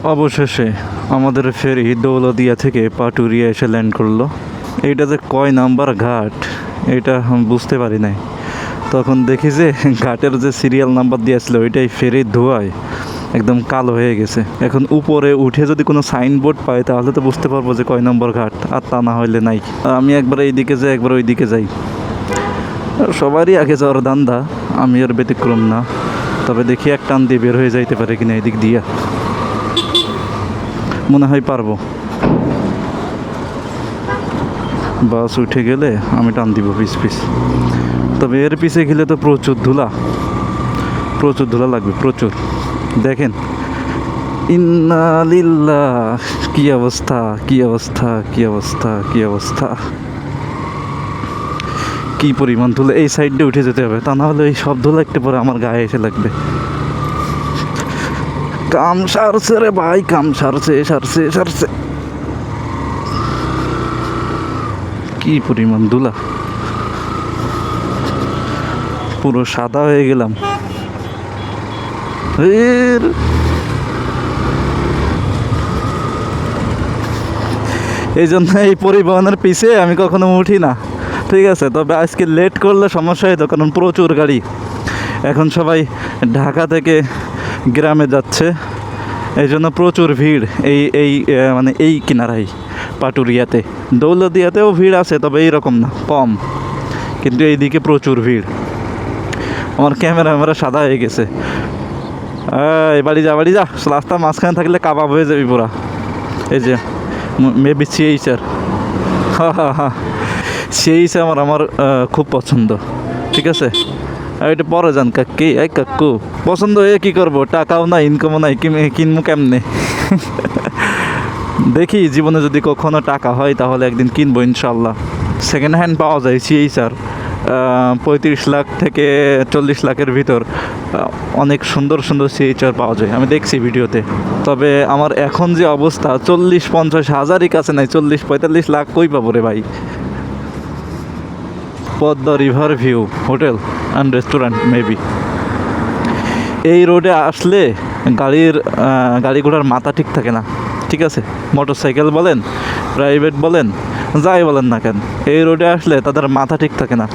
অবশেষে আমাদের ফেরি দৌলদিয়া থেকে পাটুরিয়া এসে ল্যান্ড করলো। এইটা যে কয় নাম্বার ঘাট এটা বুঝতে পারি নাই। তখন দেখি যে ঘাটের যে সিরিয়াল নাম্বার দিয়েছিল ওইটাই ফেরির ধোঁয়ায় একদম কালো হয়ে গেছে। এখন উপরে উঠে যদি কোনো সাইনবোর্ড পাই তাহলে তো বুঝতে পারবো যে কয় নম্বর ঘাট, আর তা না হইলে নাই। আমি একবার এইদিকে যাই একবার ওইদিকে যাই, সবারই আগে যাওয়ার ধান্দা, আমি আর ব্যতিক্রম না। তবে দেখি এক টান দিয়ে বের হয়ে যাইতে পারে কিনা এদিক দিয়া, মনে হয় পারবো। বাস উঠে গেলে আমি টান দিব পিস পিস। তবে এর পিছে গেলে তো প্রচুর ধুলা লাগবে, প্রচুর। দেখেন ইন্না লিল্লাহ, কি অবস্থা কি অবস্থা কি অবস্থা কি অবস্থা, কি পরিমাণ ধুলা। এই সাইডে উঠে যেতে হবে, তা না হলে এই সব ধুলা একটু পরে আমার গায়ে এসে লাগবে। কাম সারছে রে ভাই, কাম সারছে সারছে সারছে। কি পরিমাণ ধুলা, পুরো সাদা হয়ে গেলাম। এই জন্য এই পরিবহনের পিছে আমি কখনো উঠি না, ঠিক আছে। তবে আজকে লেট করলে সমস্যা হতো, কারণ প্রচুর গাড়ি। এখন সবাই ঢাকা থেকে গ্রামে যাচ্ছে, এই জন্য প্রচুর ভিড়। এই মানে এই কিনারাই পাটুরিয়াতে। দৌলদিয়াতেও ভিড় আছে, তবে এইরকম না, কম। কিন্তু এইদিকে প্রচুর ভিড়। আমার ক্যামেরা সাদা হয়ে গেছে। এই বাড়ি যা রাস্তার মাঝখানে থাকলে কাবাব হয়ে যাবি পুরা। এই যে মেবি সিএইচআর, হ্যাঁ সিএইচআর আমার খুব পছন্দ, ঠিক আছে। আর এটা পরে যান কাকু পছন্দ হয়ে কী করবো, টাকাও নাই, ইনকামও নাই, কিনবো কেমনে। দেখি জীবনে যদি কখনো টাকা হয় তাহলে একদিন কিনবো ইনশাল্লাহ। সেকেন্ড হ্যান্ড পাওয়া যায় সিএইচআর 35 লাখ থেকে 40 লাখের ভিতর অনেক সুন্দর সিএইচআর পাওয়া যায়, আমি দেখছি ভিডিওতে। তবে আমার এখন যে অবস্থা, 40-50 হাজারই কাছে নাই, 40-45 লাখ কই পাবো রে ভাই। Padma river view hotel and restaurant maybe. এই রোডে আসলে গাড়ি ঘোড়ার মাথা ঠিক থাকে না, ঠিক আছে। মোটর সাইকেল বলেন, প্রাইভেট বলেন, যাই বলেন না কেন, এই রোডে আসলে তাদের মাথা ঠিক থাকে না।